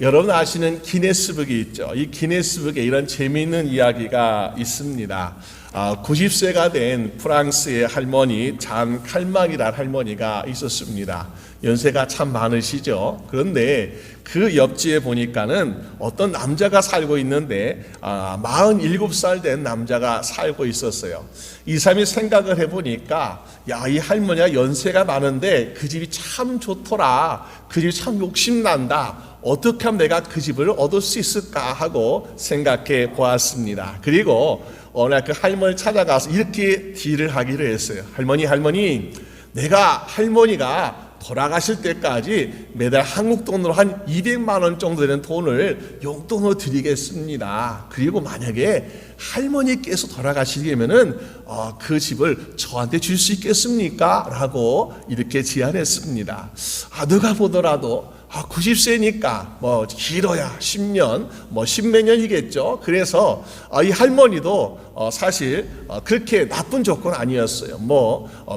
여러분 아시는 기네스북이 있죠. 이 기네스북에 이런 재미있는 이야기가 있습니다. 90세가 된 프랑스의 할머니 잔 칼막이라는 할머니가 있었습니다. 연세가 참 많으시죠. 그런데 그 옆집에 보니까는 어떤 남자가 살고 있는데 47살 된 남자가 살고 있었어요. 이 사람이 생각을 해보니까 이 할머니가 연세가 많은데 그 집이 참 좋더라. 그 집이 참 욕심난다. 어떻게 하면 내가 그 집을 얻을 수 있을까 하고 생각해 보았습니다. 그리고 어느 날 그 할머니를 찾아가서 이렇게 딜을 하기로 했어요. 할머니, 내가 할머니가 돌아가실 때까지 매달 한국 돈으로 한 200만 원 정도 되는 돈을 용돈으로 드리겠습니다. 그리고 만약에 할머니께서 돌아가시려면은 그 집을 저한테 줄 수 있겠습니까? 라고 이렇게 제안했습니다. 누가 보더라도 90세니까 길어야 10년, 10몇 년이겠죠. 그래서 이 할머니도 사실 그렇게 나쁜 조건 아니었어요.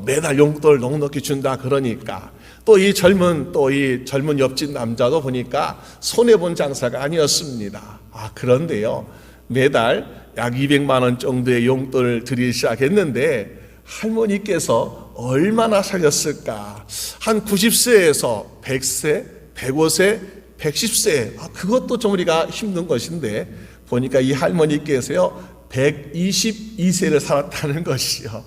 매달 용돈을 넉넉히 준다 그러니까. 또 이 젊은 옆집 남자도 보니까 손해본 장사가 아니었습니다. 그런데요, 매달 약 200만 원 정도의 용돈을 드리기 시작했는데 할머니께서 얼마나 사셨을까? 한 90세에서 100세, 105세, 110세, 그것도 좀 우리가 힘든 것인데 보니까 이 할머니께서요 122세를 살았다는 것이요.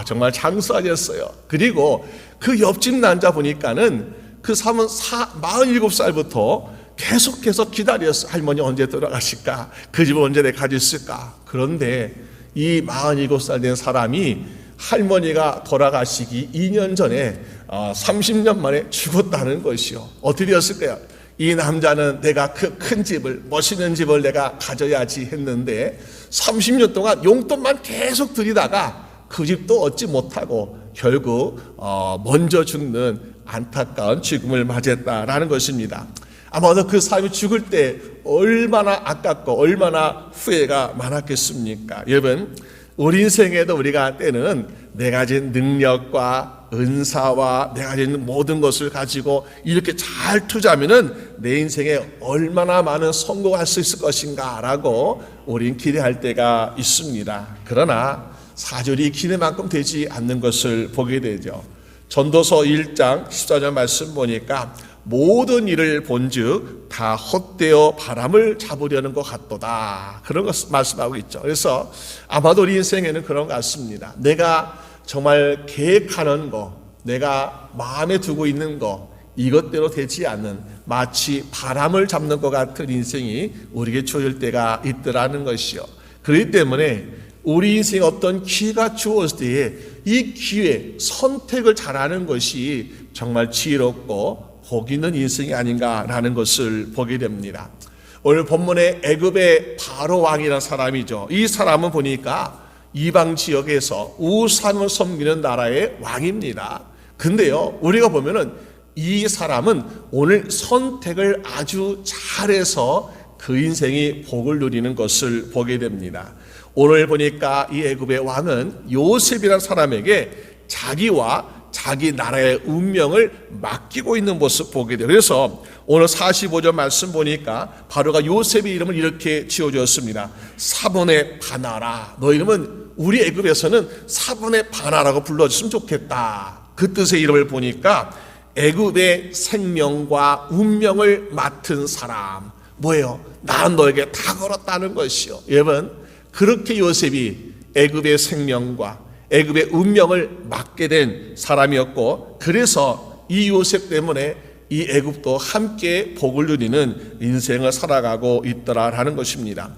정말 장수하셨어요. 그리고 그 옆집 남자 보니까는 그 사람은 47살부터 계속해서 기다렸어요. 할머니 언제 돌아가실까? 그 집을 언제 내가 가질 수 있을까? 그런데 이 47살 된 사람이 할머니가 돌아가시기 2년 전에 30년 만에 죽었다는 것이요. 어떻게 되었을까요? 이 남자는 내가 그 큰 집을, 멋있는 집을 내가 가져야지 했는데 30년 동안 용돈만 계속 드리다가 그 집도 얻지 못하고 결국 먼저 죽는 안타까운 죽음을 맞았다라는 것입니다. 아마도 그 사람이 죽을 때 얼마나 아깝고 얼마나 후회가 많았겠습니까? 여러분, 우리 인생에도 우리가 때는 내가 가진 능력과 은사와 내가 가진 모든 것을 가지고 이렇게 잘 투자하면은 내 인생에 얼마나 많은 성공할 수 있을 것인가 라고 우린 기대할 때가 있습니다. 그러나 사절이 기대만큼 되지 않는 것을 보게 되죠. 전도서 1장 14절 말씀 보니까 모든 일을 본즉 다 헛되어 바람을 잡으려는 것 같도다. 그런 것을 말씀하고 있죠. 그래서 아마도 우리 인생에는 그런 것 같습니다. 내가 정말 계획하는 거, 내가 마음에 두고 있는 거, 이것대로 되지 않는 마치 바람을 잡는 것 같은 인생이 우리에게 주어질 때가 있더라는 것이요. 그렇기 때문에 우리 인생에 어떤 기회가 주어질 때에 이 기회, 선택을 잘하는 것이 정말 지혜롭고 복 있는 인생이 아닌가라는 것을 보게 됩니다. 오늘 본문에 애굽의 바로 왕이라는 사람이죠. 이 사람은 보니까 이방 지역에서 우상을 섬기는 나라의 왕입니다. 근데요, 우리가 보면은 이 사람은 오늘 선택을 아주 잘해서 그 인생이 복을 누리는 것을 보게 됩니다. 오늘 보니까 이 애굽의 왕은 요셉이라는 사람에게 자기와 자기 나라의 운명을 맡기고 있는 모습 보게 돼요. 그래서 오늘 45절 말씀 보니까 바로가 요셉의 이름을 이렇게 지어주었습니다. 사본의 바나라. 너 이름은 우리 애굽에서는 사본의 바나라고 불러줬으면 좋겠다. 그 뜻의 이름을 보니까 애굽의 생명과 운명을 맡은 사람. 뭐예요? 나는 너에게 다 걸었다는 것이요. 여러분, 그렇게 요셉이 애굽의 생명과 애굽의 운명을 맡게 된 사람이었고, 그래서 이 요셉 때문에 이 애굽도 함께 복을 누리는 인생을 살아가고 있더라라는 것입니다.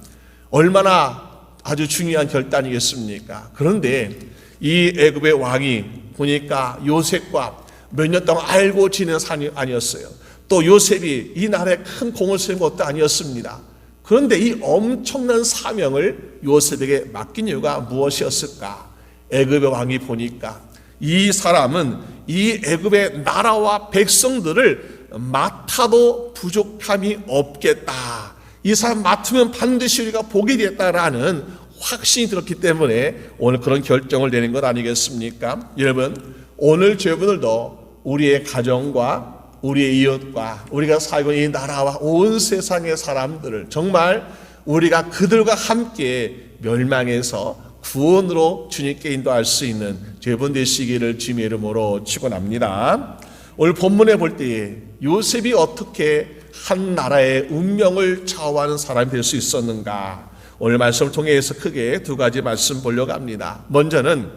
얼마나 아주 중요한 결단이겠습니까? 그런데 이 애굽의 왕이 보니까 요셉과 몇 년 동안 알고 지낸 사람이 아니었어요. 또 요셉이 이 나라에 큰 공을 세운 것도 아니었습니다. 그런데 이 엄청난 사명을 요셉에게 맡긴 이유가 무엇이었을까? 애굽의 왕이 보니까 이 사람은 이 애굽의 나라와 백성들을 맡아도 부족함이 없겠다. 이 사람 맡으면 반드시 우리가 복이 되겠다라는 확신이 들었기 때문에 오늘 그런 결정을 내린 것 아니겠습니까? 여러분, 오늘 여러분들도 우리의 가정과 우리의 이웃과 우리가 살고 있는 이 나라와 온 세상의 사람들을 정말 우리가 그들과 함께 멸망해서 구원으로 주님께 인도할 수 있는 여러분 되시기를 주님의 이름으로 축원합니다. 오늘 본문에 볼 때에 요셉이 어떻게 한 나라의 운명을 좌우하는 사람이 될 수 있었는가, 오늘 말씀을 통해서 크게 두 가지 말씀 보려고 합니다. 먼저는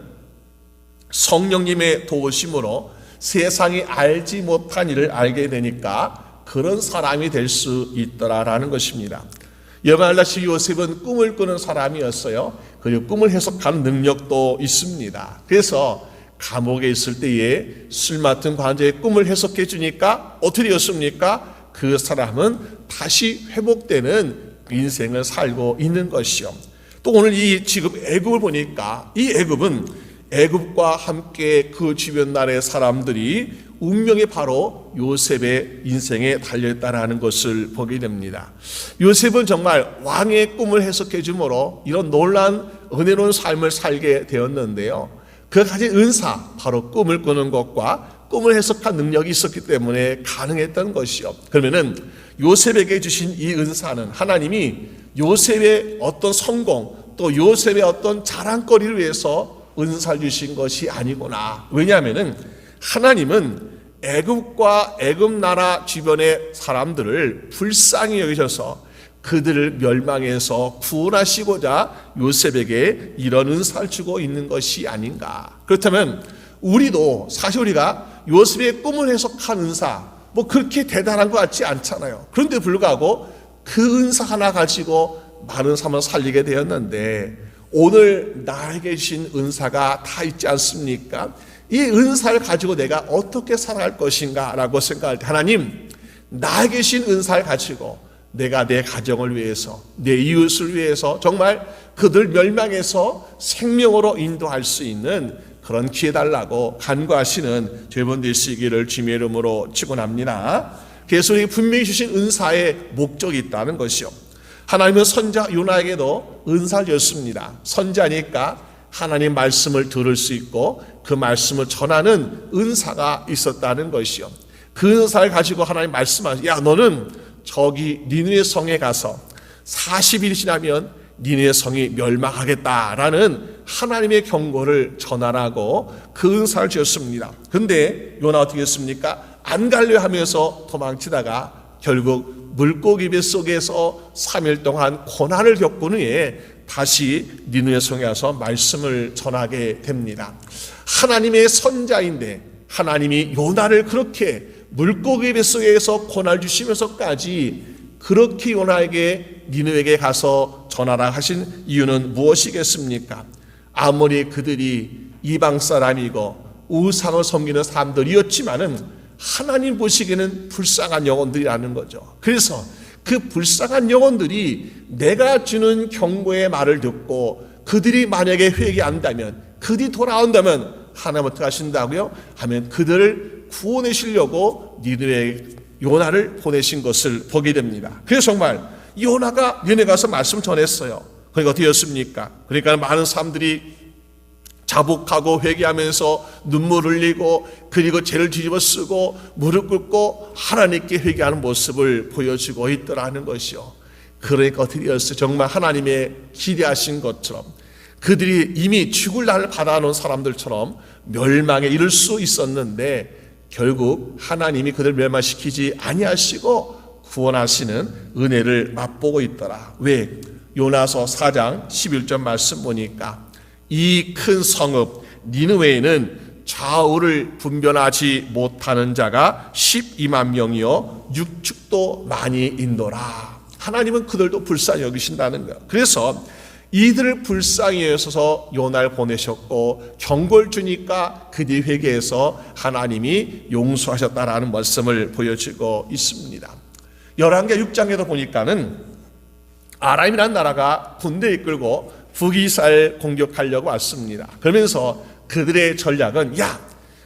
성령님의 도우심으로 세상이 알지 못한 일을 알게 되니까 그런 사람이 될 수 있더라라는 것입니다. 여러분 알다시피 요셉은 꿈을 꾸는 사람이었어요. 그리고 꿈을 해석하는 능력도 있습니다. 그래서 감옥에 있을 때에 술 맡은 관자의 꿈을 해석해 주니까 어떻게 되었습니까? 그 사람은 다시 회복되는 인생을 살고 있는 것이요. 또 오늘 이 지금 애굽을 보니까 이 애굽은 애굽과 함께 그 주변 나라의 사람들이 운명이 바로 요셉의 인생에 달려있다는 것을 보게 됩니다. 요셉은 정말 왕의 꿈을 해석해 주므로 이런 놀라운 은혜로운 삶을 살게 되었는데요. 그가 가진 은사, 바로 꿈을 꾸는 것과 꿈을 해석한 능력이 있었기 때문에 가능했던 것이요. 그러면은 요셉에게 주신 이 은사는 하나님이 요셉의 어떤 성공, 또 요셉의 어떤 자랑거리를 위해서 은사를 주신 것이 아니구나. 왜냐하면은 하나님은 애굽과 애굽 나라 주변의 사람들을 불쌍히 여기셔서 그들을 멸망해서 구원하시고자 요셉에게 이런 은사를 주고 있는 것이 아닌가. 그렇다면 우리도 사실 우리가 요셉의 꿈을 해석한 은사, 뭐 그렇게 대단한 것 같지 않잖아요. 그런데 불구하고 그 은사 하나 가지고 많은 삶을 살리게 되었는데, 오늘 나에게 주신 은사가 다 있지 않습니까? 이 은사를 가지고 내가 어떻게 살아갈 것인가 라고 생각할 때, 하나님 나에게 주신 은사를 가지고 내가 내 가정을 위해서, 내 이웃을 위해서 정말 그들 멸망해서 생명으로 인도할 수 있는 그런 기회 달라고 간구하시는 여러분 되시기를 주님의 이름으로 축원합니다. 그래서 분명히 주신 은사의 목적이 있다는 것이요. 하나님은 선자 요나에게도 은사를 줬습니다. 선자니까 하나님 말씀을 들을 수 있고 그 말씀을 전하는 은사가 있었다는 것이요. 그 은사를 가지고 하나님 말씀하시죠. 야, 너는 저기 니느웨 성에 가서 40일이 지나면 니느웨 성이 멸망하겠다라는 하나님의 경고를 전하라고 그 은사를 주었습니다. 근데 요나 어떻게 했습니까? 안 갈려 하면서 도망치다가 결국 물고기 뱃속에서 3일 동안 고난을 겪은 후에 다시 니느웨 성에 와서 말씀을 전하게 됩니다. 하나님의 선자인데 하나님이 요나를 그렇게 물고기 뱃속에서 고난을 주시면서까지 그렇게 요나에게 니느웨에 가서 전하라 하신 이유는 무엇이겠습니까? 아무리 그들이 이방 사람이고 우상을 섬기는 사람들이었지만은 하나님 보시기에는 불쌍한 영혼들이라는 거죠. 그래서 그 불쌍한 영혼들이 내가 주는 경고의 말을 듣고 그들이 만약에 회개한다면, 그들이 돌아온다면 하나님 어떻게 하신다고요? 하면 그들을 구원해 주려고 니느웨 요나를 보내신 것을 보게 됩니다. 그래서 정말 요나가 니느웨 가서 말씀 전했어요. 그러니까 어떻게 였습니까? 그러니까 많은 사람들이 자복하고 회개하면서 눈물 흘리고 그리고 죄를 뒤집어 쓰고 무릎 꿇고 하나님께 회개하는 모습을 보여주고 있더라는 것이요. 그러니까 어떻게 되었어요? 정말 하나님의 기대하신 것처럼 그들이 이미 죽을 날을 받아놓은 사람들처럼 멸망에 이를 수 있었는데 결국 하나님이 그들을 멸망시키지 아니하시고 구원하시는 은혜를 맛보고 있더라. 왜? 요나서 4장 11절 말씀 보니까 이 큰 성읍 니느웨에는 좌우를 분별하지 못하는 자가 12만 명이요 육축도 많이 인도라. 하나님은 그들도 불쌍히 여기신다는 거예요. 그래서 이들을 불쌍히 여기셔서 요나를 보내셨고 경고를 주니까 그들이 회개해서 하나님이 용서하셨다라는 말씀을 보여주고 있습니다. 열왕기 6장에도 보니까는 아람이라는 나라가 군대 이끌고 북이스라엘 공격하려고 왔습니다. 그러면서 그들의 전략은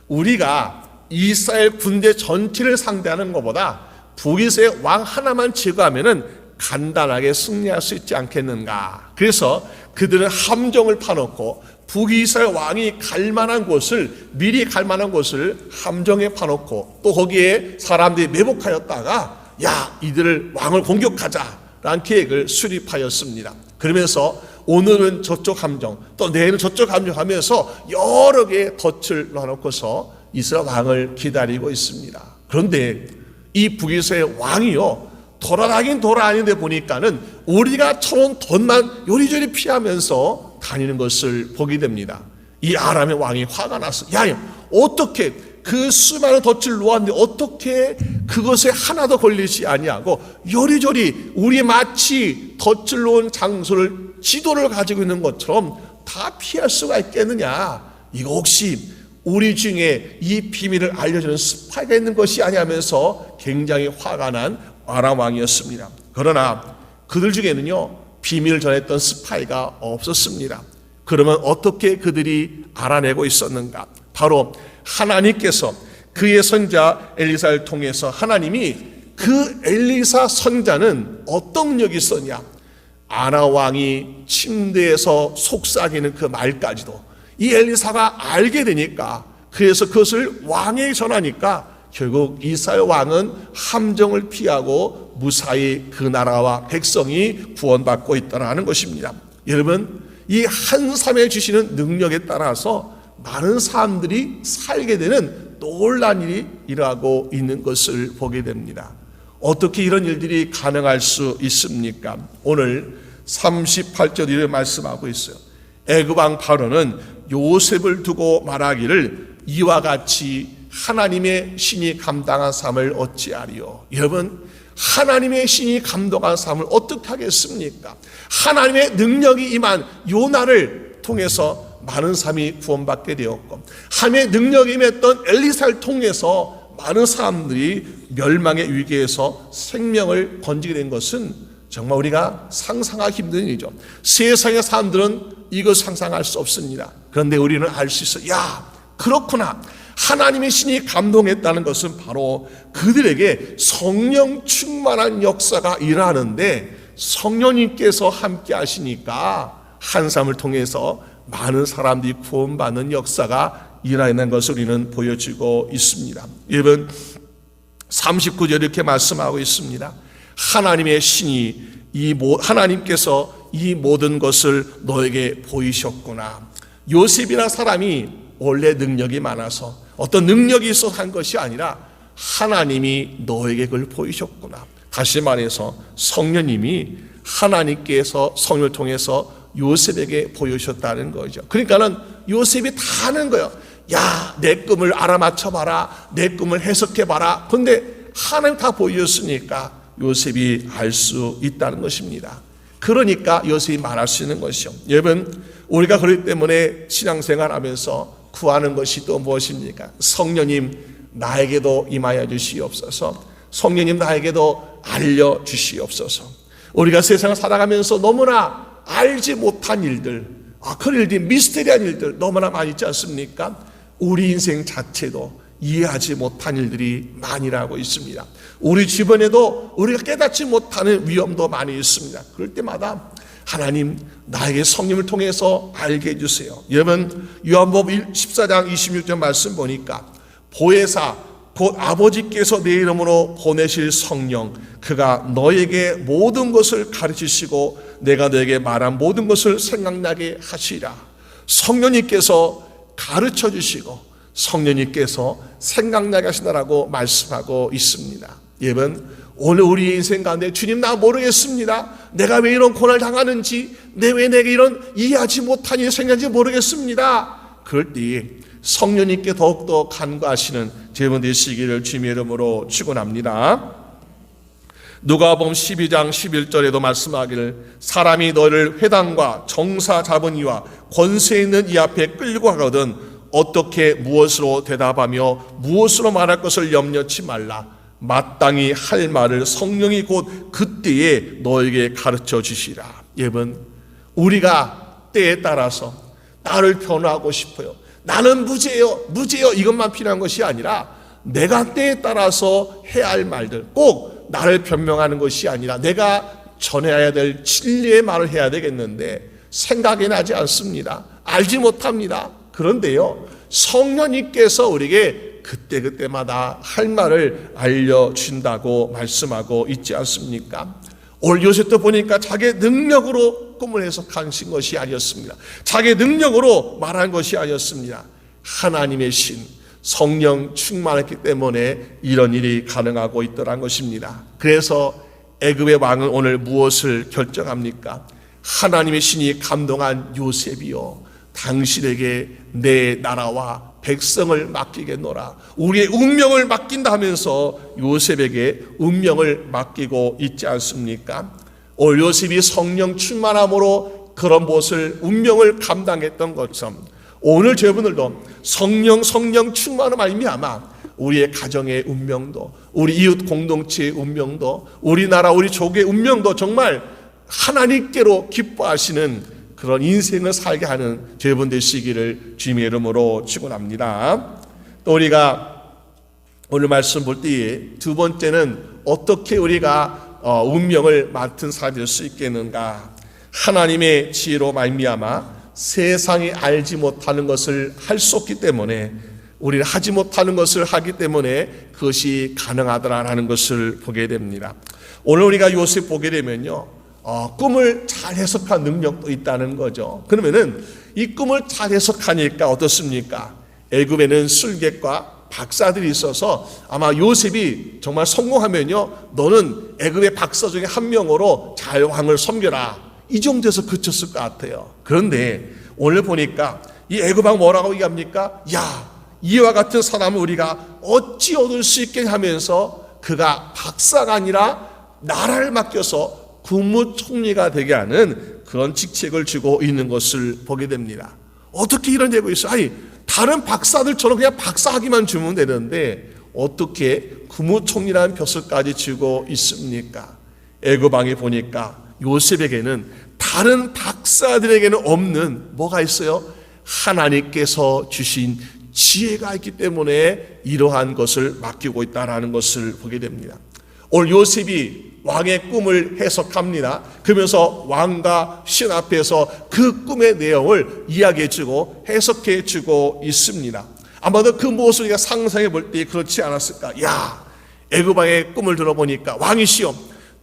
우리가 이스라엘 군대 전체를 상대하는 것보다 북이스라엘 왕 하나만 제거하면은 간단하게 승리할 수 있지 않겠는가. 그래서 그들은 함정을 파놓고 북이스라엘 왕이 갈 만한 곳을, 미리 갈 만한 곳을 함정에 파놓고 또 거기에 사람들이 매복하였다가 이들을 왕을 공격하자라는 계획을 수립하였습니다. 그러면서 오늘은 저쪽 함정, 또 내일은 저쪽 함정 하면서 여러 개의 덫을 놔놓고서 이스라엘 왕을 기다리고 있습니다. 그런데 이 북이스라엘 왕이요, 돌아다니긴 돌아다니는데 보니까는 우리가 쳐놓은 덫만 요리조리 피하면서 다니는 것을 보게 됩니다. 이 아람의 왕이 화가 났어. 어떻게 그 수많은 덫을 놓았는데 어떻게 그것에 하나도 걸리지 아니하고 요리조리 우리 마치 덫을 놓은 장소를 지도를 가지고 있는 것처럼 다 피할 수가 있겠느냐? 이거 혹시 우리 중에 이 비밀을 알려주는 스파이가 있는 것이 아니하면서 굉장히 화가 난 아람 왕이었습니다. 그러나 그들 중에는요, 비밀을 전했던 스파이가 없었습니다. 그러면 어떻게 그들이 알아내고 있었는가? 바로 하나님께서 그의 선자 엘리사를 통해서 하나님이 그 엘리사 선자는 어떤 능력이 있었냐? 아나 왕이 침대에서 속삭이는 그 말까지도 이 엘리사가 알게 되니까, 그래서 그것을 왕에게 전하니까 결국 이스라엘 왕은 함정을 피하고 무사히 그 나라와 백성이 구원받고 있다는 것입니다. 여러분, 이 한삼에 주시는 능력에 따라서 많은 사람들이 살게 되는 놀라운 일이 일어나고 있는 것을 보게 됩니다. 어떻게 이런 일들이 가능할 수 있습니까? 오늘 38절 이렇게 말씀하고 있어요. 애굽 왕 바로는 요셉을 두고 말하기를 이와 같이 하나님의 신이 감당한 삶을 어찌하리요. 여러분, 하나님의 신이 감당한 삶을 어떻게 하겠습니까? 하나님의 능력이 임한 요나를 통해서 많은 사람이 구원받게 되었고, 하나님의 능력이 임했던 엘리사를 통해서 많은 사람들이 멸망의 위기에서 생명을 건지게 된 것은 정말 우리가 상상하기 힘든 일이죠. 세상의 사람들은 이것 상상할 수 없습니다. 그런데 우리는 알 수 있어요. 그렇구나. 하나님의 신이 감동했다는 것은 바로 그들에게 성령 충만한 역사가 일어나는데, 성령님께서 함께 하시니까 한 사람을 통해서 많은 사람들이 구원받는 역사가 일어나는 것을 우리는 보여주고 있습니다. 여러분, 39절 이렇게 말씀하고 있습니다. 하나님의 신이 하나님께서 이 모든 것을 너에게 보이셨구나. 요셉이나 사람이 원래 능력이 많아서 어떤 능력이 있어서 한 것이 아니라 하나님이 너에게 그걸 보이셨구나. 다시 말해서 성령님이 하나님께서 성령을 통해서 요셉에게 보여주셨다는 거죠. 그러니까는 요셉이 다 하는 거예요. 내 꿈을 알아맞혀봐라, 내 꿈을 해석해봐라. 그런데 하나님 다 보여줬으니까 요셉이 알 수 있다는 것입니다. 그러니까 요셉이 말할 수 있는 것이요. 여러분, 우리가 그렇기 때문에 신앙생활 하면서 구하는 것이 또 무엇입니까? 성령님 나에게도 임하여 주시옵소서. 성령님 나에게도 알려주시옵소서. 우리가 세상을 살아가면서 너무나 알지 못한 일들, 그런 일들이 미스테리한 일들 너무나 많이 있지 않습니까? 우리 인생 자체도 이해하지 못한 일들이 많이 일어나고 있습니다. 우리 주변에도 우리가 깨닫지 못하는 위험도 많이 있습니다. 그럴 때마다 하나님 나에게 성령을 통해서 알게 해주세요. 여러분, 요한복음 14장 26절 말씀 보니까 보혜사 곧 아버지께서 내 이름으로 보내실 성령, 그가 너에게 모든 것을 가르치시고 내가 너에게 말한 모든 것을 생각나게 하시리라. 성령님께서 가르쳐 주시고 성령님께서 생각나게 하신다라고 말씀하고 있습니다. 여러분, 오늘 우리 인생 가운데 주님 나 모르겠습니다. 내가 왜 이런 고난을 당하는지, 왜 내게 이런 이해하지 못한 일이 생겼는지 모르겠습니다. 그럴 때 성령님께 더욱더 간구하시는 여러분 되시기를 주님의 이름으로 축원합니다. 누가복음 12장 11절에도 말씀하기를 사람이 너를 회당과 정사 잡은 이와 권세 있는 이 앞에 끌고 가거든 어떻게 무엇으로 대답하며 무엇으로 말할 것을 염려치 말라. 마땅히 할 말을 성령이 곧 그때에 너에게 가르쳐 주시라. 여러분, 우리가 때에 따라서 나를 변화하고 싶어요. 나는 무죄요 이것만 필요한 것이 아니라 내가 때에 따라서 해야 할 말들, 꼭 나를 변명하는 것이 아니라 내가 전해야 될 진리의 말을 해야 되겠는데 생각이 나지 않습니다. 알지 못합니다. 그런데요, 성령님께서 우리에게 그때그때마다 할 말을 알려준다고 말씀하고 있지 않습니까? 오늘 요셉도 보니까 자기의 능력으로 꿈을 해석하신 것이 아니었습니다. 자기의 능력으로 말한 것이 아니었습니다. 하나님의 신, 성령 충만했기 때문에 이런 일이 가능하고 있더란 것입니다. 그래서 애굽의 왕은 오늘 무엇을 결정합니까? 하나님의 신이 감동한 요셉이요, 당신에게 내 나라와 백성을 맡기겠노라. 우리의 운명을 맡긴다 하면서 요셉에게 운명을 맡기고 있지 않습니까? 오늘 요셉이 성령 충만함으로 그런 무엇을 운명을 감당했던 것처럼 오늘 저분들도 성령 충만함 말미암아 우리의 가정의 운명도, 우리 이웃 공동체의 운명도, 우리나라 우리 족의 운명도 정말 하나님께로 기뻐하시는 그런 인생을 살게 하는 저분 되시기를 주님의 이름으로 축원합니다. 또 우리가 오늘 말씀 볼 때에 두 번째는 어떻게 우리가 운명을 맡은 사람이 될 수 있겠는가? 하나님의 지혜로 말미암아 세상이 알지 못하는 것을 할 수 없기 때문에, 우리는 하지 못하는 것을 하기 때문에 그것이 가능하더라라는 것을 보게 됩니다. 오늘 우리가 요셉 보게 되면요, 꿈을 잘 해석한 능력도 있다는 거죠. 그러면은 이 꿈을 잘 해석하니까 어떻습니까? 애굽에는 술객과 박사들이 있어서 아마 요셉이 정말 성공하면요, 너는 애굽의 박사 중에 한 명으로 잘 왕을 섬겨라, 이 정도에서 그쳤을 것 같아요. 그런데 오늘 보니까 이 애굽 왕 뭐라고 얘기합니까? 야, 이와 같은 사람을 우리가 어찌 얻을 수 있게 하면서 그가 박사가 아니라 나라를 맡겨서 국무총리가 되게 하는 그런 직책을 주고 있는 것을 보게 됩니다. 어떻게 이런 예고 있어요? 아니, 다른 박사들처럼 그냥 박사학위만 주면 되는데 어떻게 국무총리라는 벼슬까지 주고 있습니까? 애굽 왕이 보니까 요셉에게는 다른 박사들에게는 없는 뭐가 있어요? 하나님께서 주신 지혜가 있기 때문에 이러한 것을 맡기고 있다는 것을 보게 됩니다. 오늘 요셉이 왕의 꿈을 해석합니다. 그러면서 왕과 신 앞에서 그 꿈의 내용을 이야기해주고 해석해주고 있습니다. 아마도 그 모습을 우리가 상상해 볼 때 그렇지 않았을까? 야, 애굽 왕의 꿈을 들어보니까, 왕이시여,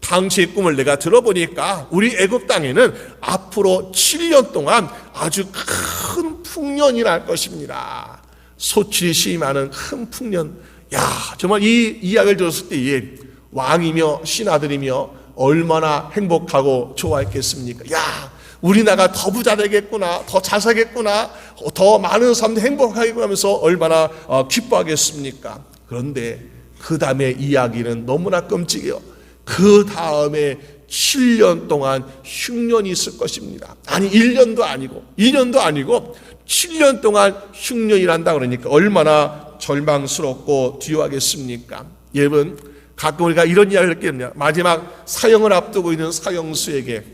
당시의 꿈을 내가 들어보니까 우리 애굽 땅에는 앞으로 7년 동안 아주 큰 풍년이 날 것입니다. 소출이 심하는 큰 풍년. 야, 정말 이 이야기를 들었을 때에 왕이며 신하들이며 얼마나 행복하고 좋아했겠습니까? 야, 우리 나라가 더 부자 되겠구나, 더 잘 살겠구나, 더 많은 사람들이 행복하겠구나 하면서 얼마나 기뻐하겠습니까? 그런데 그 다음에 이야기는 너무나 끔찍해요. 그 다음에 7년 동안 흉년이 있을 것입니다. 아니, 1년도 아니고 2년도 아니고 7년 동안 흉년이란다 그러니까 얼마나 절망스럽고 두려워하겠습니까? 여러분, 가끔 우리가 이런 이야기를 했겠냐. 마지막 사형을 앞두고 있는 사형수에게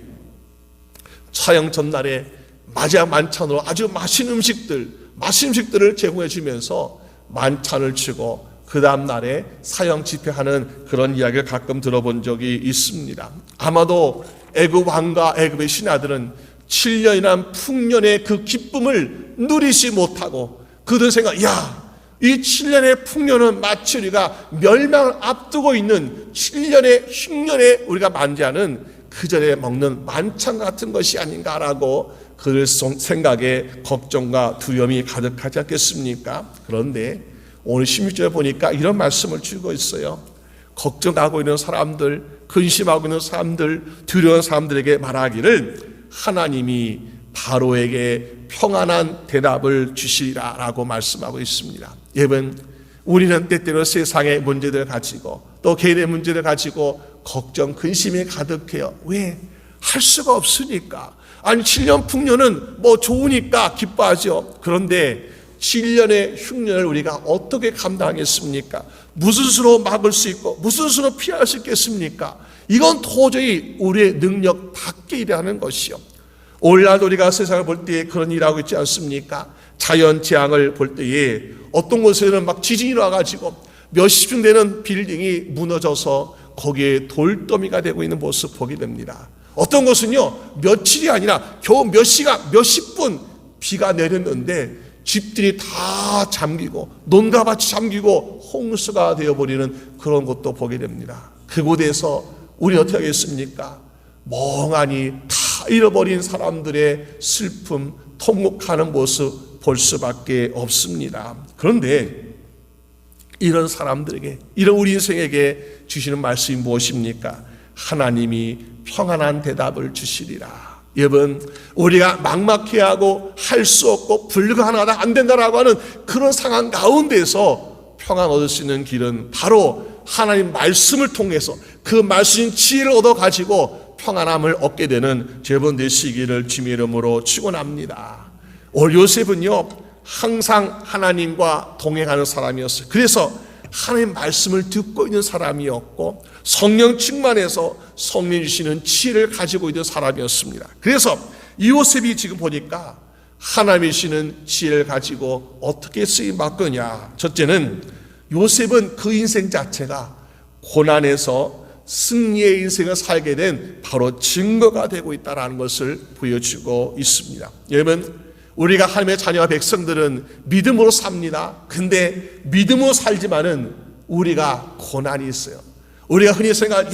사형 전날에 마지막 만찬으로 아주 맛있는 음식들을 제공해 주면서 만찬을 주고 그 다음 날에 사형 집행하는 그런 이야기를 가끔 들어본 적이 있습니다. 아마도 애굽 왕과 애굽의 신하들은 7년이란 풍년의 그 기쁨을 누리지 못하고 그들 생각, 야, 이 7년의 풍년은 마치 우리가 멸망을 앞두고 있는 7년의 흉년에 우리가 만지하는 그 전에 먹는 만찬 같은 것이 아닌가라고 그들 생각에 걱정과 두려움이 가득하지 않겠습니까? 그런데 오늘 16절에 보니까 이런 말씀을 주고 있어요. 걱정하고 있는 사람들, 근심하고 있는 사람들, 두려운 사람들에게 말하기를 하나님이 바로에게 평안한 대답을 주시리라라고 말씀하고 있습니다. 여러분, 우리는 때때로 세상의 문제들 가지고 또 개인의 문제를 가지고 걱정, 근심이 가득해요. 왜? 할 수가 없으니까. 아니, 7년 풍년은 뭐 좋으니까 기뻐하죠. 그런데 7년의 흉년을 우리가 어떻게 감당하겠습니까? 무슨 수로 막을 수 있고 무슨 수로 피할 수 있겠습니까? 이건 도저히 우리의 능력 밖의 일이라는 것이요. 오늘날 우리가 세상을 볼 때 그런 일하고 있지 않습니까? 자연 재앙을 볼 때에 어떤 곳에는 막 지진이 와가지고 몇십 층 되는 빌딩이 무너져서 거기에 돌더미가 되고 있는 모습 보게 됩니다. 어떤 곳은요, 며칠이 아니라 겨우 몇 시간, 몇십 분 비가 내렸는데 집들이 다 잠기고 논가밭이 잠기고 홍수가 되어버리는 그런 것도 보게 됩니다. 그곳에서 우리 어떻게 하겠습니까? 멍하니 다 잃어버린 사람들의 슬픔, 통곡하는 모습 볼 수밖에 없습니다. 그런데 이런 사람들에게, 이런 우리 인생에게 주시는 말씀이 무엇입니까? 하나님이 평안한 대답을 주시리라. 여러분, 우리가 막막해하고 할 수 없고 불가능하다, 안 된다라고 하는 그런 상황 가운데서 평안 얻을 수 있는 길은 바로 하나님 말씀을 통해서 그 말씀인 지혜를 얻어가지고 평안함을 얻게 되는 여러분 되시기를 주님의 이름으로 축원합니다. 오늘 요셉은요, 항상 하나님과 동행하는 사람이었어요. 그래서 하나님 말씀을 듣고 있는 사람이었고 성령 충만해서 성령 주시는 지혜를 가지고 있는 사람이었습니다. 그래서 이 요셉이 지금 보니까 하나님이 주시는 지혜를 가지고 어떻게 쓰임받거냐. 첫째는 요셉은 그 인생 자체가 고난에서 승리의 인생을 살게 된 바로 증거가 되고 있다는 것을 보여주고 있습니다. 여러분, 우리가 하나님의 자녀와 백성들은 믿음으로 삽니다. 근데 믿음으로 살지만은 우리가 고난이 있어요. 우리가 흔히 생각할,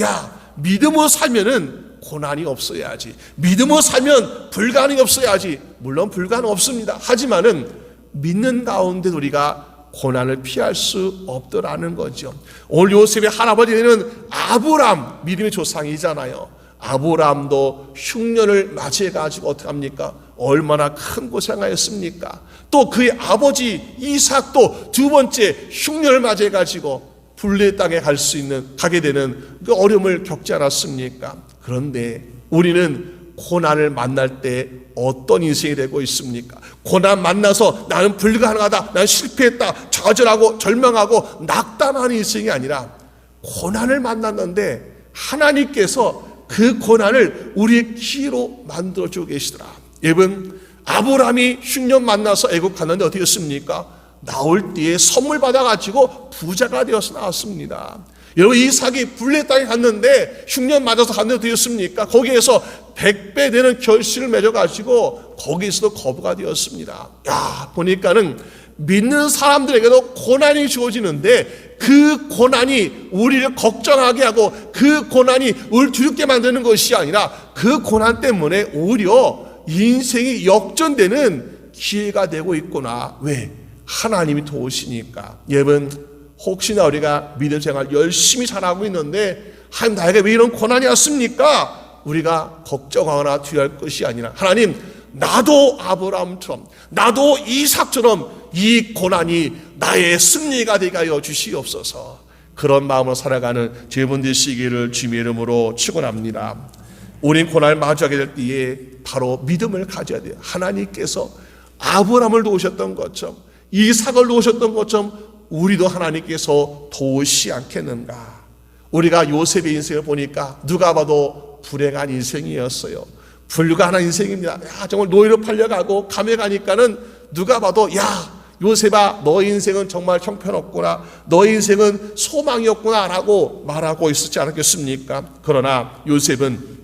믿음으로 살면은 고난이 없어야지. 믿음으로 살면 불가능이 없어야지. 물론 불가능 없습니다. 하지만은 믿는 가운데 우리가 고난을 피할 수 없더라는 거죠. 오늘 요셉의 할아버지는 아브람, 믿음의 조상이잖아요. 아브람도 흉년을 맞이해가지고 어떻게 합니까? 얼마나 큰 고생하였습니까? 또 그의 아버지 이삭도 두 번째 흉년을 맞이해가지고 불레 땅에 가게 되는 그 어려움을 겪지 않았습니까? 그런데 우리는 고난을 만날 때 어떤 인생이 되고 있습니까? 고난 만나서 나는 불가능하다, 나는 실패했다, 좌절하고 절망하고 낙담하는 인생이 아니라 고난을 만났는데 하나님께서 그 고난을 우리의 기회로 만들어주고 계시더라. 여러분, 아브라함이 흉년 만나서 애굽 갔는데 어떻게 했습니까? 나올 때에 선물 받아가지고 부자가 되어서 나왔습니다. 여러분, 이삭이 불레 땅에 갔는데 흉년 맞아서 갔는데 어떻게 했습니까? 거기에서 100배 되는 결실을 맺어가지고 거기에서도 거부가 되었습니다. 보니까는 믿는 사람들에게도 고난이 주어지는데 그 고난이 우리를 걱정하게 하고 그 고난이 우리를 두렵게 만드는 것이 아니라 그 고난 때문에 오히려 인생이 역전되는 기회가 되고 있구나. 왜? 하나님이 도우시니까. 여러분, 혹시나 우리가 믿음 생활 열심히 잘하고 있는데 하나님 나에게 왜 이런 고난이 왔습니까? 우리가 걱정하거나 두려워할 것이 아니라 하나님, 나도 아브라함처럼 나도 이삭처럼 이 고난이 나의 승리가 되게 하여 주시옵소서. 그런 마음으로 살아가는 여러분 되시기를 주님의 이름으로 축원합니다. 우린 고난을 마주하게 될 때에 바로 믿음을 가져야 돼요. 하나님께서 아브라함을 도우셨던 것처럼 이삭을 도우셨던 것처럼 우리도 하나님께서 도우시지 않겠는가. 우리가 요셉의 인생을 보니까 누가 봐도 불행한 인생이었어요. 불가능한 인생입니다. 정말 노예로 팔려가고 감에 가니까는 누가 봐도 요셉아, 너 인생은 정말 형편없구나, 너 인생은 소망이었구나 라고 말하고 있었지 않겠습니까? 그러나 요셉은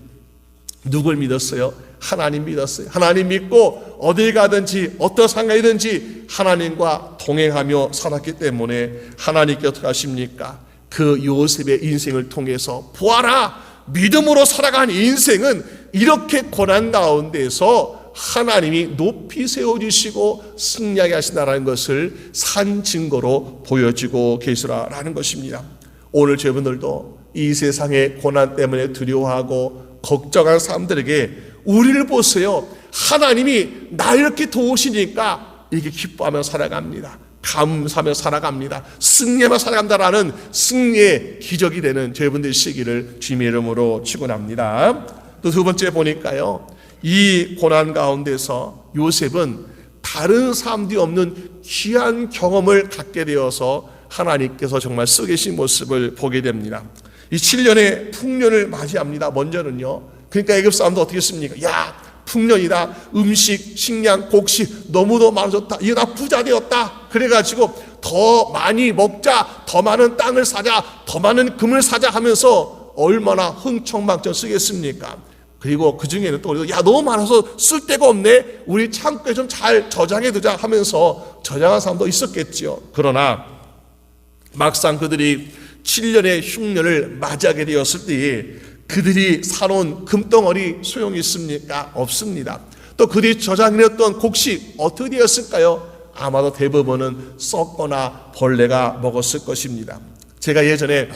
누굴 믿었어요? 하나님 믿었어요. 하나님 믿고 어딜 가든지 어떤 상황이든지 하나님과 동행하며 살았기 때문에 하나님께 어떻게 하십니까? 그 요셉의 인생을 통해서 보아라, 믿음으로 살아간 인생은 이렇게 고난 가운데서 하나님이 높이 세워주시고 승리하게 하신다는 것을 산 증거로 보여주고 계시라는 것입니다. 오늘 여러분들도 이 세상의 고난 때문에 두려워하고 걱정하는 사람들에게 우리를 보세요. 하나님이 나 이렇게 도우시니까 이렇게 기뻐하며 살아갑니다. 감사하며 살아갑니다. 승리하며 살아간다라는 승리의 기적이 되는 여러분들 시기를 주님의 이름으로 축원합니다. 또 두 번째 보니까요, 이 고난 가운데서 요셉은 다른 사람들이 없는 귀한 경험을 갖게 되어서 하나님께서 정말 쓰고 계신 모습을 보게 됩니다. 이 7년의 풍년을 맞이합니다. 먼저는요, 그러니까 애굽 사람도 어떻게 했습니까? 풍년이다. 음식, 식량, 곡식 너무도 많아졌다. 이거 나 부자 되었다. 그래가지고 더 많이 먹자, 더 많은 땅을 사자, 더 많은 금을 사자 하면서 얼마나 흥청망청 쓰겠습니까? 그리고 그 중에는 또 야 너무 많아서 쓸 데가 없네, 우리 창고에 좀 잘 저장해 두자 하면서 저장한 사람도 있었겠죠. 그러나 막상 그들이 7년의 흉년을 맞이하게 되었을 때에 그들이 사놓은 금덩어리 소용이 있습니까? 없습니다. 또 그들이 저장해놨던 곡식 어떻게 되었을까요? 아마도 대부분은 썩거나 벌레가 먹었을 것입니다. 제가 예전에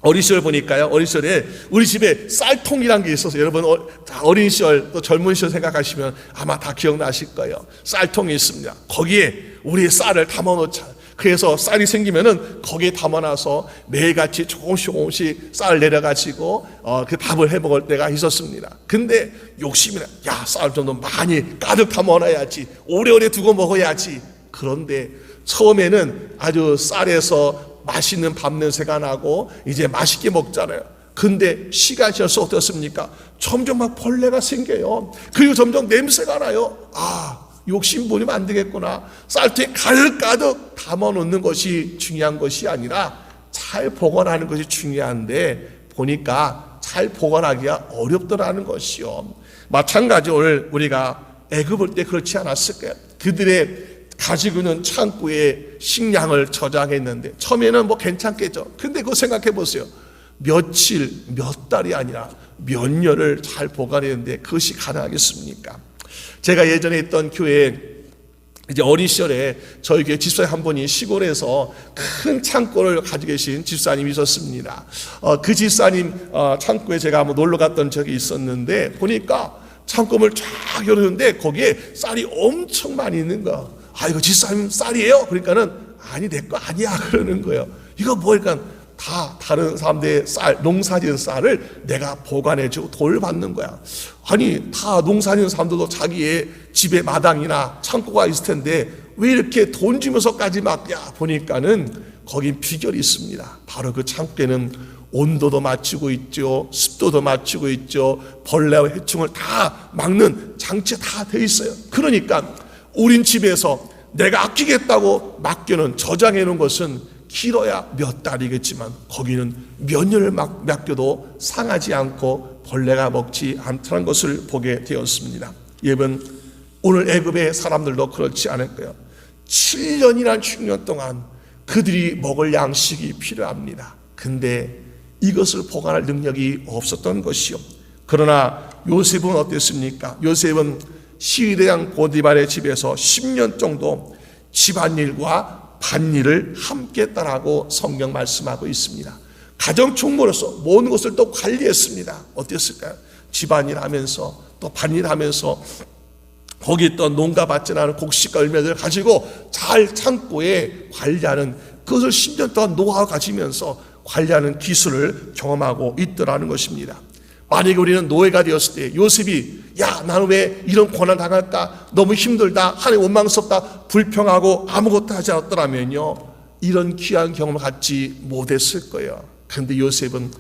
어린 시절 보니까요, 어린 시절에 우리 집에 쌀통이란 게 있어서, 여러분 어린 시절 또 젊은 시절 생각하시면 아마 다 기억나실 거예요. 쌀통이 있습니다. 거기에 우리 쌀을 담아놓자. 그래서 쌀이 생기면은 거기에 담아놔서 매일같이 조금씩 쌀을 내려가지고 그 밥을 해 먹을 때가 있었습니다. 근데 욕심이 나, 야 쌀 좀 더 많이 가득 담아놔야지, 오래오래 두고 먹어야지. 그런데 처음에는 아주 쌀에서 맛있는 밥 냄새가 나고 이제 맛있게 먹잖아요. 근데 시간이 지날수록 어떻습니까? 점점 막 벌레가 생겨요. 그리고 점점 냄새가 나요. 욕심 부리면 안 되겠구나. 쌀통에 가득가득 담아놓는 것이 중요한 것이 아니라 잘 보관하는 것이 중요한데, 보니까 잘 보관하기가 어렵더라는 것이요. 마찬가지로 오늘 우리가 애굽을 때 그렇지 않았을까요? 그들의 가지고 있는 창고에 식량을 저장했는데 처음에는 뭐 괜찮겠죠. 근데 그거 생각해 보세요. 며칠, 몇 달이 아니라 몇 년을 잘 보관했는데 그것이 가능하겠습니까? 제가 예전에 있던 교회에 이제 어린 시절에 저희 교회 집사님 한 분이 시골에서 큰 창고를 가지고 계신 집사님이 있었습니다. 그 집사님 창고에 제가 한번 놀러 갔던 적이 있었는데, 보니까 창고를 쫙 열었는데 거기에 쌀이 엄청 많이 있는 거야. 이거 집사님 쌀이에요? 그러니까는 아니 내 거 아니야 그러는 거예요. 이거 뭐니까 다 다른 사람들의 쌀, 농사지은 쌀을 내가 보관해주고 돈을 받는 거야. 아니 다 농사지은 사람들도 자기의 집에 마당이나 창고가 있을 텐데 왜 이렇게 돈 주면서까지 막야? 보니까는 거긴 비결이 있습니다. 바로 그 창고에는 온도도 맞추고 있죠, 습도도 맞추고 있죠, 벌레와 해충을 다 막는 장치가 다 돼 있어요. 그러니까 우린 집에서 내가 아끼겠다고 맡겨놓은, 저장해 놓은 것은 길어야 몇 달이겠지만 거기는 몇 년을 맡겨도 상하지 않고 벌레가 먹지 않다는 것을 보게 되었습니다. 여러분, 오늘 애굽의 사람들도 그렇지 않을까요? 7년이란 흉년 동안 그들이 먹을 양식이 필요합니다. 근데 이것을 보관할 능력이 없었던 것이요. 그러나 요셉은 어땠습니까? 요셉은 시위대장 보디발의 집에서 10년 정도 집안일과 밭일을 함께 했다라고 성경 말씀하고 있습니다. 가정총무로서 모든 것을 또 관리했습니다. 어땠을까요? 집안일 하면서 또 밭일 하면서 거기 있던 농가받지 않은 곡식과 열매들을 가지고 잘 창고에 관리하는, 그것을 10년 동안 노하우 가지면서 관리하는 기술을 경험하고 있더라는 것입니다. 만약에 우리는 노예가 되었을 때 요셉이 야 나는 왜 이런 고난 당할까, 너무 힘들다, 하나님 원망스럽다, 불평하고 아무것도 하지 않았더라면요 이런 귀한 경험을 갖지 못했을 거예요. 그런데 요셉은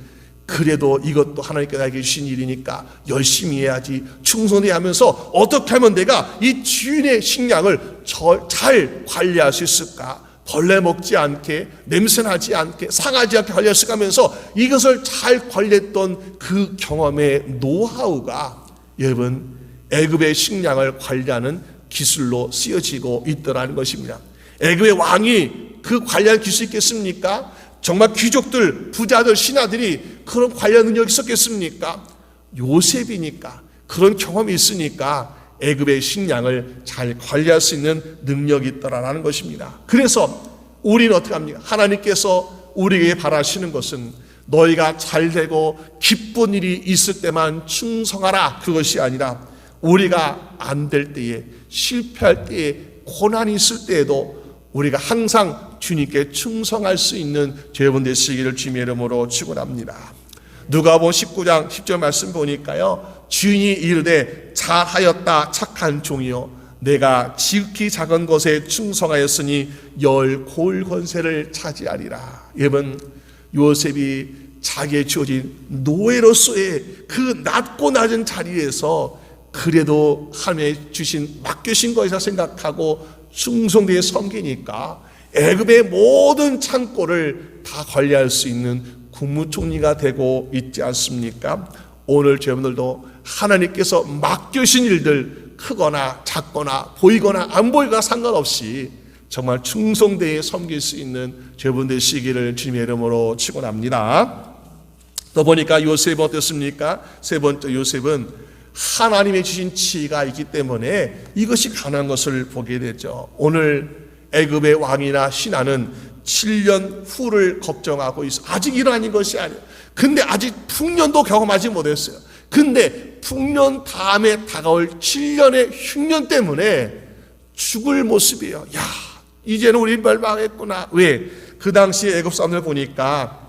그래도 이것도 하나님께 나에게 주신 일이니까 열심히 해야지, 충성해야 하면서 어떻게 하면 내가 이 주인의 식량을 잘 관리할 수 있을까, 벌레 먹지 않게, 냄새나지 않게, 상하지 않게 관리할 수 있으면서 이것을 잘 관리했던 그 경험의 노하우가 여러분 애굽의 식량을 관리하는 기술로 쓰여지고 있더라는 것입니다. 애굽의 왕이 그 관리할 기술이 있겠습니까? 정말 귀족들, 부자들, 신하들이 그런 관리하는 능력이 있었겠습니까? 요셉이니까, 그런 경험이 있으니까 애굽의 식량을 잘 관리할 수 있는 능력이 있더라라는 것입니다. 그래서 우리는 어떻게 합니까? 하나님께서 우리에게 바라시는 것은 너희가 잘되고 기쁜 일이 있을 때만 충성하라, 그것이 아니라 우리가 안 될 때에, 실패할 때에, 고난이 있을 때에도 우리가 항상 주님께 충성할 수 있는 여러분 되시기를 주님의 이름으로 축원합니다. 누가복음 19장 10절 말씀 보니까요, 주인이 이르되 잘하였다 착한 종이요, 내가 지극히 작은 것에 충성하였으니 열 고을 권세를 차지하리라. 여러분, 요셉이 자기의 주어진 노예로서의 그 낮고 낮은 자리에서 그래도 하나님의 주신 맡기신 것이라 생각하고 충성되게 섬기니까 애굽의 모든 창고를 다 관리할 수 있는 국무총리가 되고 있지 않습니까? 오늘 여러분들도 하나님께서 맡겨신 일들 크거나 작거나 보이거나 안 보이거나 상관없이 정말 충성되게 섬길 수 있는 여러분 되시기를 주님의 이름으로 축원합니다. 또 보니까 요셉은 어땠습니까? 세 번째, 요셉은 하나님의 주신 지혜가 있기 때문에 이것이 가능한 것을 보게 되죠. 오늘 애굽의 왕이나 신하는 7년 후를 걱정하고 있어. 아직 일어나는 것이 아니에요. 근데 아직 풍년도 경험하지 못했어요. 근데 풍년 다음에 다가올 7년의 흉년 때문에 죽을 모습이에요. 야, 이제는 우리 멸망했구나. 왜? 그 당시에 애굽 사람들 보니까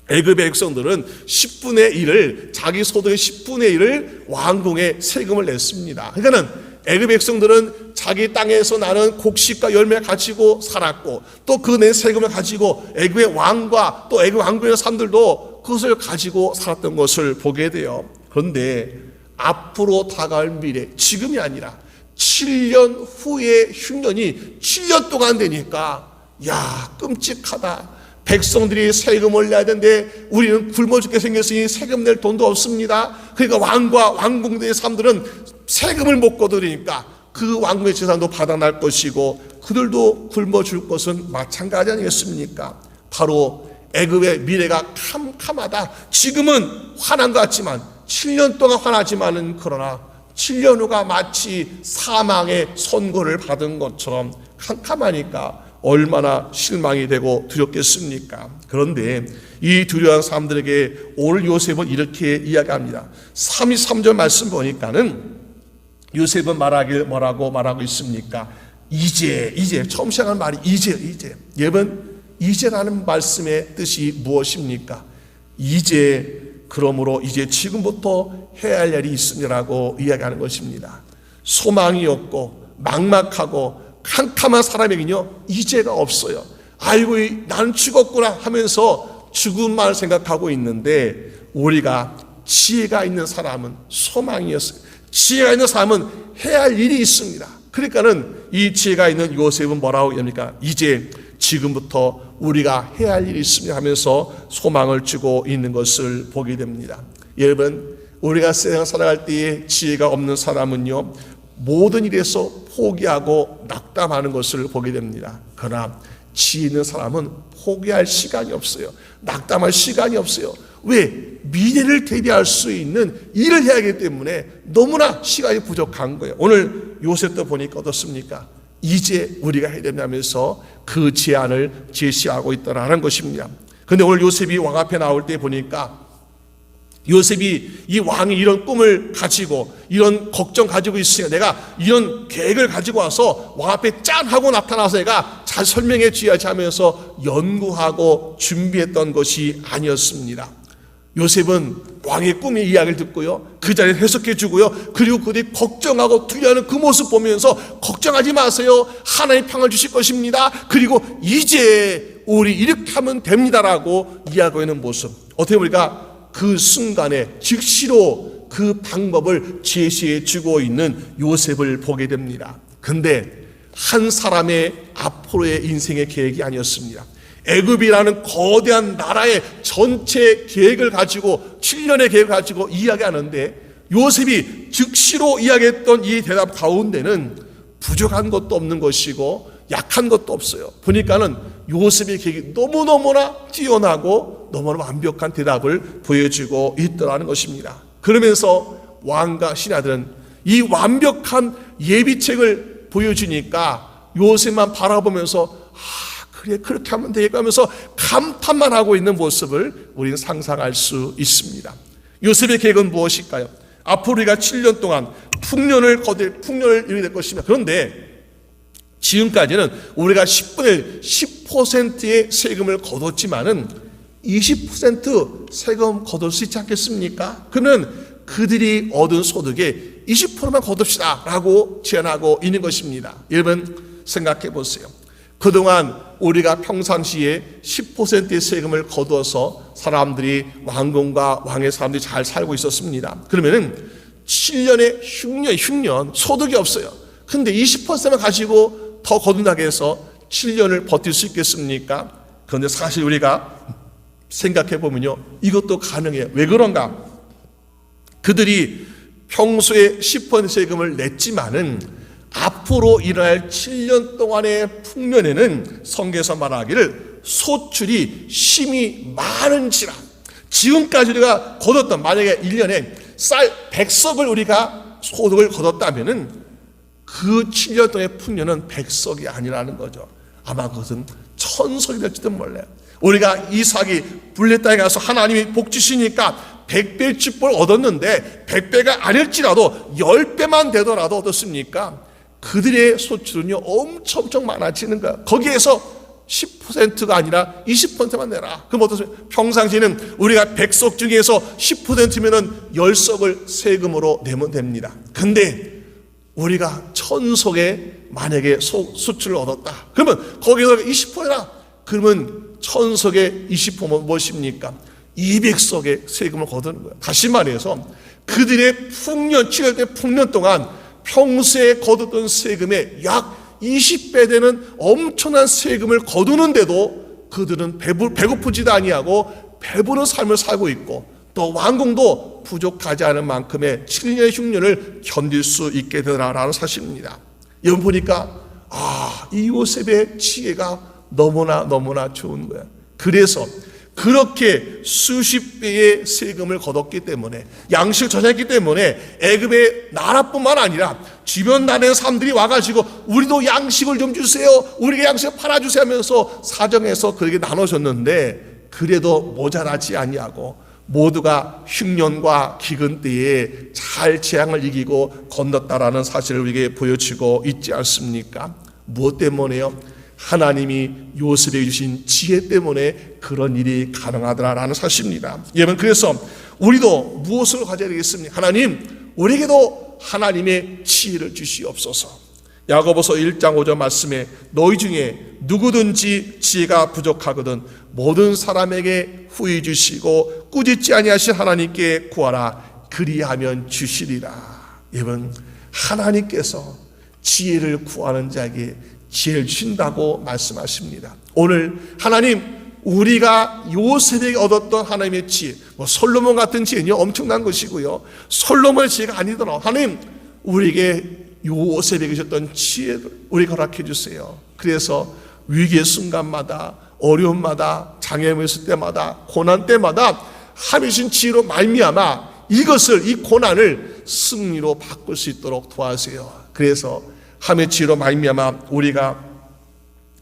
애굽의 백성들은 10분의 1을 자기 소득의 10분의 1을 왕궁에 세금을 냈습니다. 그러니까는 애굽 백성들은 자기 땅에서 나는 곡식과 열매 가지고 살았고 또 그 낸 세금을 가지고 애굽의 왕과 또 애굽 왕궁의 사람들도 그것을 가지고 살았던 것을 보게 돼요. 그런데 앞으로 다가올 미래, 지금이 아니라 7년 후의 흉년이 7년 동안 되니까 야, 끔찍하다. 백성들이 세금을 내야 되는데 우리는 굶어 죽게 생겼으니 세금 낼 돈도 없습니다. 그러니까 왕과 왕궁의 사람들은 세금을 못 거두니까 그 왕궁의 재산도 바닥날 것이고 그들도 굶어 죽을 것은 마찬가지 아니겠습니까? 바로 애굽의 미래가 캄캄하다. 지금은 환한 것 같지만 7년 동안 환하지만은 그러나 7년 후가 마치 사망의 선고를 받은 것처럼 캄캄하니까 얼마나 실망이 되고 두렵겠습니까? 그런데 이 두려운 사람들에게 오늘 요셉은 이렇게 이야기합니다. 33절 말씀 보니까는 요셉은 말하길 뭐라고 말하고 있습니까? 이제 처음 시작하는 말이 이제. 여러분, 이제라는 말씀의 뜻이 무엇입니까? 그러므로 이제 지금부터 해야 할 일이 있으니라고 이야기하는 것입니다. 소망이 없고 막막하고 캄캄한 사람에게는요 이제가 없어요. 아이고 나는 죽었구나 하면서 죽음만 생각하고 있는데 우리가 지혜가 있는 사람은 소망이었어요. 지혜가 있는 사람은 해야 할 일이 있습니다. 그러니까는 이 지혜가 있는 요셉은 뭐라고 합니까? 이제 지금부터 우리가 해야 할 일이 있으며 하면서 소망을 주고 있는 것을 보게 됩니다. 여러분, 우리가 세상 살아갈 때에 지혜가 없는 사람은요 모든 일에서 포기하고 낙담하는 것을 보게 됩니다. 그러나 지혜 있는 사람은 포기할 시간이 없어요. 낙담할 시간이 없어요. 왜? 미래를 대비할 수 있는 일을 해야 하기 때문에 너무나 시간이 부족한 거예요. 오늘 요셉도 보니까 어떻습니까? 이제 우리가 해야 된다면서 그 제안을 제시하고 있다는 것입니다. 그런데 오늘 요셉이 왕 앞에 나올 때 보니까 요셉이 이 왕이 이런 꿈을 가지고 이런 걱정 가지고 있으니까 내가 이런 계획을 가지고 와서 왕 앞에 짠 하고 나타나서 내가 잘 설명해 줘야지 하면서 연구하고 준비했던 것이 아니었습니다. 요셉은 왕의 꿈의 이야기를 듣고요 그 자리에 해석해 주고요 그리고 그들이 걱정하고 두려워하는 그 모습 보면서 걱정하지 마세요, 하나님 평을 주실 것입니다, 그리고 이제 우리 이렇게 하면 됩니다라고 이야기하고 있는 모습, 어떻게 우리가 그 순간에 즉시로 그 방법을 제시해 주고 있는 요셉을 보게 됩니다. 근데 한 사람의 앞으로의 인생의 계획이 아니었습니다. 애굽이라는 거대한 나라의 전체 계획을 가지고 7년의 계획을 가지고 이야기하는데 요셉이 즉시로 이야기했던 이 대답 가운데는 부족한 것도 없는 것이고 약한 것도 없어요. 보니까는 요셉의 계획이 너무너무나 뛰어나고 너무나 완벽한 대답을 보여주고 있더라는 것입니다. 그러면서 왕과 신하들은 이 완벽한 예비책을 보여주니까 요셉만 바라보면서 그래 그렇게 하면 되겠다 하면서 감탄만 하고 있는 모습을 우리는 상상할 수 있습니다. 요셉의 계획은 무엇일까요? 앞으로 우리가 7년 동안 풍년을 이루게 될 것입니다. 그런데 지금까지는 우리가 10분의 10%의 세금을 거뒀지만은 20% 세금 거둘 수 있지 않겠습니까? 그러면 그들이 얻은 소득의 20%만 거둡시다 라고 제안하고 있는 것입니다. 여러분 생각해 보세요. 그동안 우리가 평상시에 10%의 세금을 거두어서 사람들이 왕궁과 왕의 사람들이 잘 살고 있었습니다. 그러면은 7년의 흉년 소득이 없어요. 근데 20%만 가지고 더 거둔다고 해서 7년을 버틸 수 있겠습니까? 그런데 사실 우리가 생각해 보면요 이것도 가능해요. 왜 그런가? 그들이 평소에 10% 세금을 냈지만은 앞으로 일어날 7년 동안의 풍년에는 성경에서 말하기를 소출이 심히 많은지라. 지금까지 우리가 거뒀던, 만약에 1년에 쌀 100석을 우리가 소득을 거뒀다면은 그 7년 동안의 풍년은 100석이 아니라는 거죠. 아마 그것은 1000석이 될지도 몰라요. 우리가 이삭이 블레 땅에 가서 하나님이 복 주시니까 100배의 축복을 얻었는데 100배가 아닐지라도 10배만 되더라도 어떻습니까? 그들의 소출은요 엄청 많아지는 거야. 거기에서 10%가 아니라 20%만 내라. 그럼 어떻습니까? 평상시에는 우리가 100석 중에서 10%면은 10석을 세금으로 내면 됩니다. 근데 우리가 1000석에 만약에 수출을 얻었다. 그러면 거기서 20%라. 그러면 1000석에 20%면 무엇입니까? 200석의 세금을 거두는 거예요. 다시 말해서 그들의 풍년, 7년 풍년 동안 평소에 거뒀던 세금의 약 20배 되는 엄청난 세금을 거두는데도 그들은 배고프지도 아니하고 배부른 삶을 살고 있고 또 왕궁도 부족하지 않은 만큼의 7년의 흉년을 견딜 수 있게 되더라라는 사실입니다. 여러분 보니까 이 요셉의 지혜가 너무나 좋은 거야. 그래서 그렇게 수십 배의 세금을 거뒀기 때문에, 양식을 저장했기 때문에 애굽의 나라뿐만 아니라 주변 나라의 사람들이 와가지고 우리도 양식을 좀 주세요, 우리에게 양식을 팔아주세요 하면서 사정해서 그에게 나눠줬는데 그래도 모자라지 아니하고 모두가 흉년과 기근 때에 잘 재앙을 이기고 건넜다라는 사실을 우리에게 보여주고 있지 않습니까? 무엇 때문에요? 하나님이 요셉에게 주신 지혜 때문에 그런 일이 가능하더라라는 사실입니다. 여러분, 그래서 우리도 무엇을 가져야 되겠습니까? 하나님, 우리에게도 하나님의 지혜를 주시옵소서. 야고보서 1장 5절 말씀에 너희 중에 누구든지 지혜가 부족하거든 모든 사람에게 후히 주시고 꾸짖지 아니하신 하나님께 구하라. 그리하면 주시리라. 여러분, 하나님께서 지혜를 구하는 자에게 지혜를 주신다고 말씀하십니다. 오늘 하나님, 우리가 요셉에게 얻었던 하나님의 지혜, 솔로몬 같은 지혜는 엄청난 것이고요, 솔로몬의 지혜가 아니더라도 하나님, 우리에게 요셉에게 주셨던 지혜를 우리 허락해 주세요. 그래서 위기의 순간마다, 어려움마다, 장애물 있을 때마다, 고난 때마다 하나님의 지혜로 말미암아 이 고난을 승리로 바꿀 수 있도록 도와주세요. 그래서 하나님의 지혜로 말미암아 우리가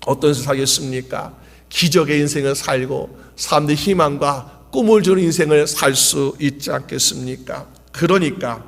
어떤 세상에 살겠습니까? 기적의 인생을 살고 사람들의 희망과 꿈을 주는 인생을 살 수 있지 않겠습니까? 그러니까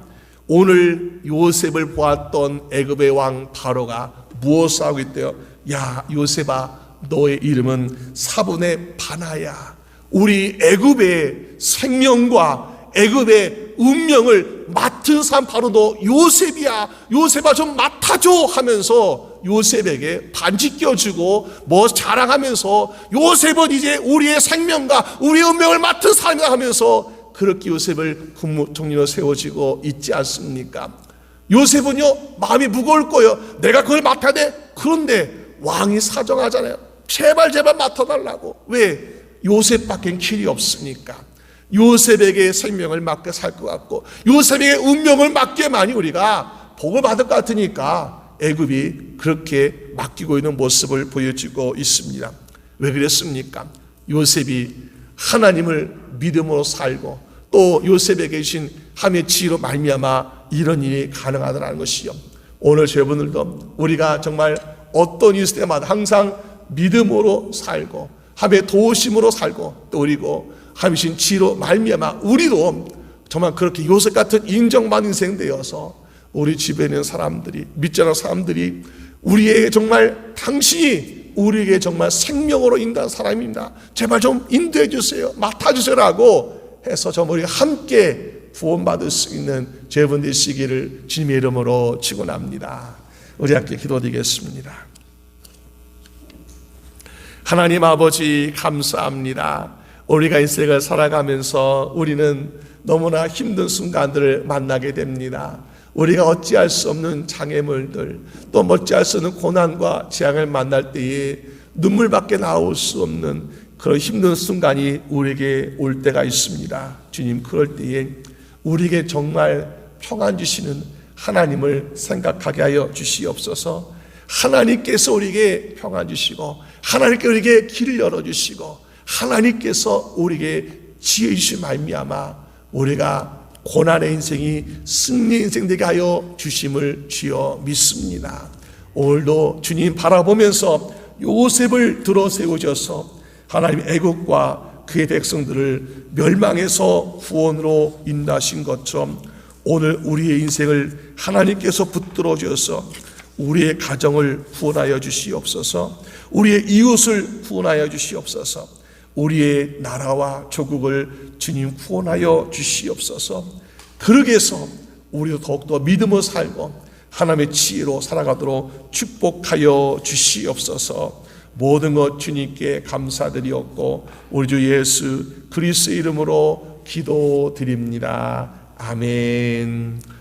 오늘 요셉을 보았던 애굽의 왕 바로가 무엇을 하고 있대요? 야, 요셉아, 너의 이름은 사분의 바나야. 우리 애굽의 생명과 애굽의 운명을 맡은 사람 바로 너 요셉이야. 요셉아, 좀 맡아줘 하면서 요셉에게 반지 껴주고 자랑하면서 요셉은 이제 우리의 생명과 우리의 운명을 맡은 사람이다 하면서 그렇게 요셉을 국무총리로 세워지고 있지 않습니까? 요셉은요 마음이 무거울 거예요. 내가 그걸 맡아야 돼. 그런데 왕이 사정하잖아요. 제발 맡아달라고. 왜? 요셉밖엔 길이 없으니까. 요셉에게 생명을 맡겨 살 것 같고 요셉에게 운명을 맡겨만이 우리가 복을 받을 것 같으니까 애굽이 그렇게 맡기고 있는 모습을 보여주고 있습니다. 왜 그랬습니까? 요셉이 하나님을 믿음으로 살고 또 요셉에게 주신 하나님의 지혜로 말미암아 이런 일이 가능하다는 것이요. 오늘 여러분들도 우리가 정말 어떤 일이 있을 때마다 항상 믿음으로 살고 하나님의 도우심으로 살고 또 그리고 하나님의 지혜로 말미암아 우리도 정말 그렇게 요셉 같은 인정받는 인생 되어서 우리 주변에 있는 사람들이, 믿지 않는 사람들이 우리에게 정말 당신이 우리에게 정말 생명으로 인도한 사람입니다. 제발 좀 인도해 주세요. 맡아주세요라고 해서 저 우리가 함께 구원받을 수 있는 여러분 되시기를 주님의 이름으로 축원합니다. 우리 함께 기도드리겠습니다. 하나님 아버지, 감사합니다. 우리가 인생을 살아가면서 우리는 너무나 힘든 순간들을 만나게 됩니다. 우리가 어찌할 수 없는 장애물들, 또 어찌할 수 없는 고난과 재앙을 만날 때에 눈물밖에 나올 수 없는 그런 힘든 순간이 우리에게 올 때가 있습니다. 주님, 그럴 때에 우리에게 정말 평안 주시는 하나님을 생각하게 하여 주시옵소서. 하나님께서 우리에게 평안 주시고 하나님께서 우리에게 길을 열어주시고 하나님께서 우리에게 지혜 주신 말미암아 우리가 고난의 인생이 승리의 인생 되게 하여 주심을 주여 믿습니다. 오늘도 주님 바라보면서 요셉을 들어 세우셔서 하나님 애국과 그의 백성들을 멸망에서 구원으로 인도하신 것처럼 오늘 우리의 인생을 하나님께서 붙들어 주셔서 우리의 가정을 구원하여 주시옵소서. 우리의 이웃을 구원하여 주시옵소서. 우리의 나라와 조국을 주님 구원하여 주시옵소서. 그러기 위해서 우리도 더욱더 믿음으로 살고 하나님의 지혜로 살아가도록 축복하여 주시옵소서. 모든 것 주님께 감사드리옵고 우리 주 예수 그리스도의 이름으로 기도드립니다. 아멘.